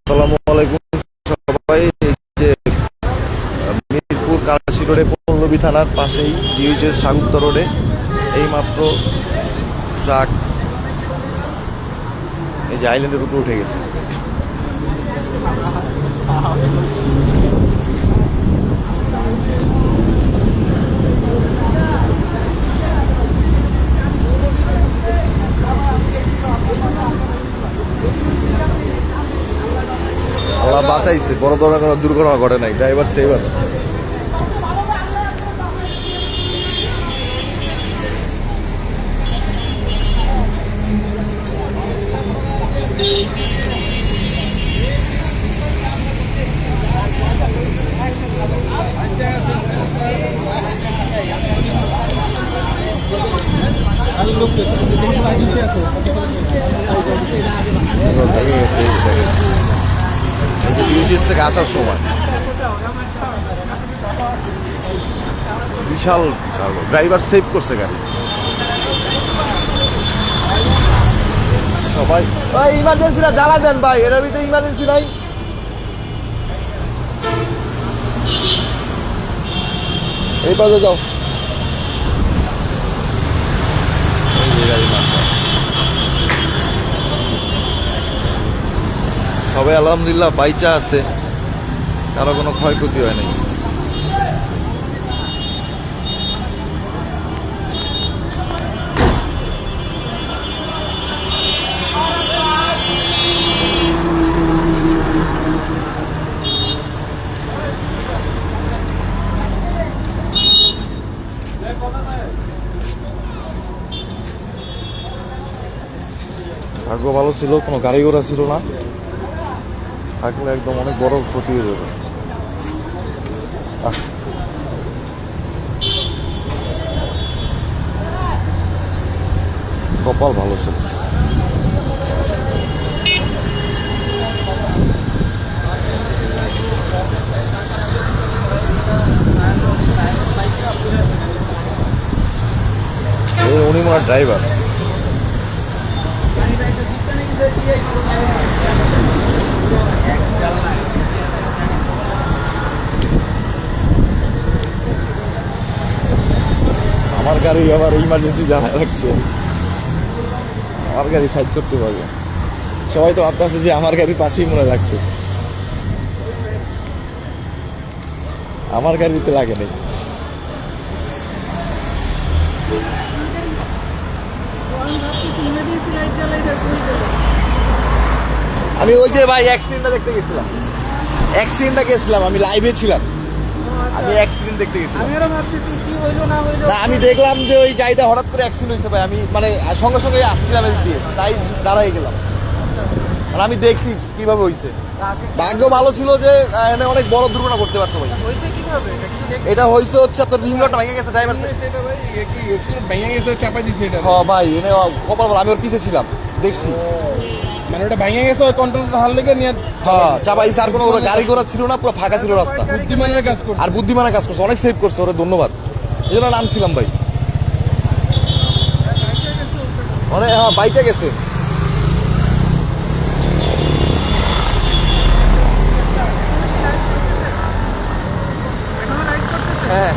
আসসালামু আলাইকুম সবাই। এই যে মিরপুর কাশি রোডে পল্লবী থানার পাশেই ডিউজেস সাগুপ্ত রোডে এইমাত্র ট্রাক এই যে আইল্যান্ডের উপরে উঠে গেছে। ওরা বাঁচাইছে, বড় ধরনের কোনো দুর্ঘটনা ঘটে নাই, ড্রাইভার সেভ আছে। থেকে আসার সময় বিশাল ড্রাইভার সেভ করছে গাড়ি। সবাই ইমার্জেন্সি না জ্বালা দেন ভাই, এটার ভিতরে ইমার্জেন্সি নাই। এই পাশে যাও। সবাই আলহামদুলিল্লাহ বাইচা আছে, কারো কোনো ক্ষয়ক্ষতি হয় নাই। ভাগ্য ভালো ছিল, কোনো গাড়ি ঘোড়া ছিল না, থাকলে একদম অনেক বড় ক্ষতি হয়ে যাবে। কপাল ভালো ছিল। উনি মনে হয় ড্রাইভার। আমার গাড়ি আবার ইমার্জেন্সি জানায় রাখছে, আমার গাড়ি সাইড করতে পারবে। সবাই তো ভাবতেছে যে আমার গাড়ির পাশেই মনে লাগছে, আমার গাড়িতে লাগে নাই। আমি ওই যে ভাই অ্যাক্সিডেন্টটা দেখতে গেছিলাম, আমি লাইভে ছিলাম, আমি অ্যাক্সিডেন্ট দেখতে গেছিলাম। না আমি দেখলাম যে ওই গাড়িটা হঠাৎ করে অ্যাক্সিডেন্ট হয়েছে ভাই, আমি মানে সঙ্গে সঙ্গে আসছিলাম এদিক দিয়ে, তাই দাঁড়াই গেলাম। আর আমি দেখছি কিভাবে হয়েছে। ভাগ্য ভালো ছিল যে এনে অনেক বড় দুর্ঘটনা করতে পারতো ভাই। এটা হয়েছে হচ্ছে আপনার রিম রডটা ভেঙে গেছে, ড্রাইভার ভেঙে গেছে, চাপাই দিছে এটা। হ্যাঁ ভাই, এনে কপাল ভালো, আমি ওর পিছে ছিলাম, দেখছি। মানে ওটা ভেঙে গেছে, ওই কন্ট্রোলটা হার লেগে নিয়ে চাপাইছে। আর কোনো গাড়ি ঘোড়া ছিল না, পুরো ফাঁকা ছিল রাস্তা। বুদ্ধিমানের কাজ করছে, আর বুদ্ধিমানের কাজ করছে, অনেক সেভ করছে, ওরে ধন্যবাদ, এই জন্য নামছিলাম ভাই। অনেক বাইতে গেছে। হ্যাঁ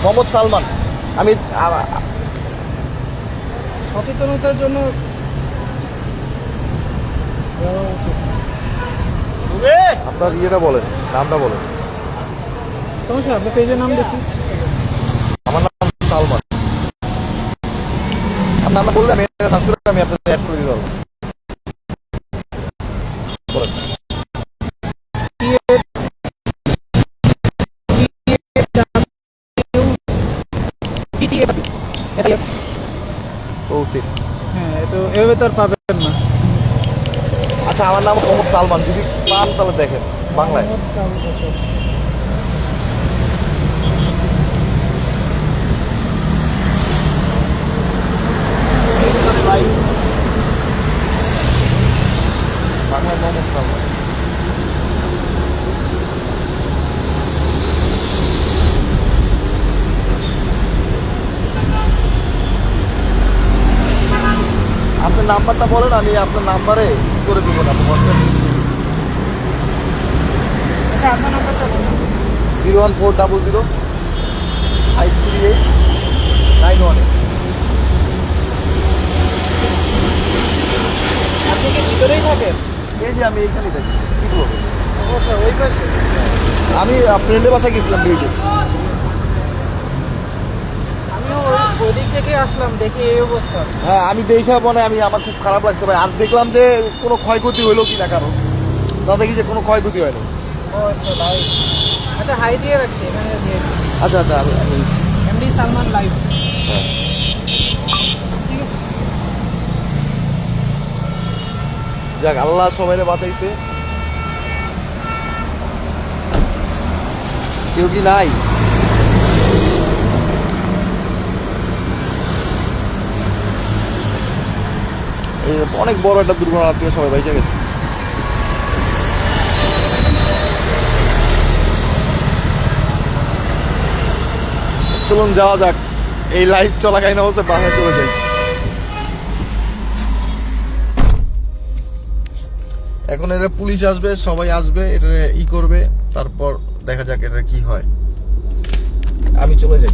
মোহাম্মদ সালমান। আমি সচেতনতার জন্য আপনার ইয়েটা বলেন, নামটা বলেন। সমস্যা, আপনার পেজের নাম দেখি। আমার নাম সালমান। আপনার নাম বললে আমি সার্চ করে আমি আপনাদের অ্যাড করে দিতে পারবো। হ্যাঁ, তো এভাবে তো আর পাবেন না। আচ্ছা, আমার নাম মোহাম্মদ সালমান, যদি পান তাহলে দেখেন বাংলায়। আমার মোহাম্মদ সালমান। আপনার নাম্বারটা বলেন, আমি আপনার নাম্বারে ই করে দেবো না হোয়াটসঅ্যাপ। আচ্ছা আপনার নাম্বারটা বলুন। 01400538918। আপনি কি ভিতরেই থাকেন? এই যে আমি এইখানেই থাকি, কি বলবো? আচ্ছা ওই পাশে। আমি ফ্রেন্ডের বাসায় গেছিলাম ব্রিজেস। আমিও ওই দিক থেকে আসলাম, দেখি এই অবস্থা। হ্যাঁ আমি দেখে মনে আমি আমার খুব খারাপ লাগছে ভাই। আর দেখলাম যে কোনো ক্ষয়ক্ষতি হইলো কি না কারো, তা দেখি যে কোনো ক্ষয়ক্ষতি হয়নি। ও আচ্ছা লাইভ। আচ্ছা হাই দিয়ে রাখছি, এখানে দিয়ে রাখছি। আচ্ছা আচ্ছা আমি এমডি সালমান লাইভ। হ্যাঁ। ঠিক আছে। যাক আল্লাহ সবাইরে বাঁচাইছে। কেউ কি নাই? এই অনেক বড় একটা দুর্ঘটনা থেকে সবাই বেঁচে গেছে। চলুন যাওয়া যাক, এই লাইভ চলাকালীন অবস্থায় বাসায় চলে যাই। এখন এটা পুলিশ আসবে, সবাই আসবে, এটা ই করবে, তারপর দেখা যাক এটা কি হয়। আমি চলে যাই।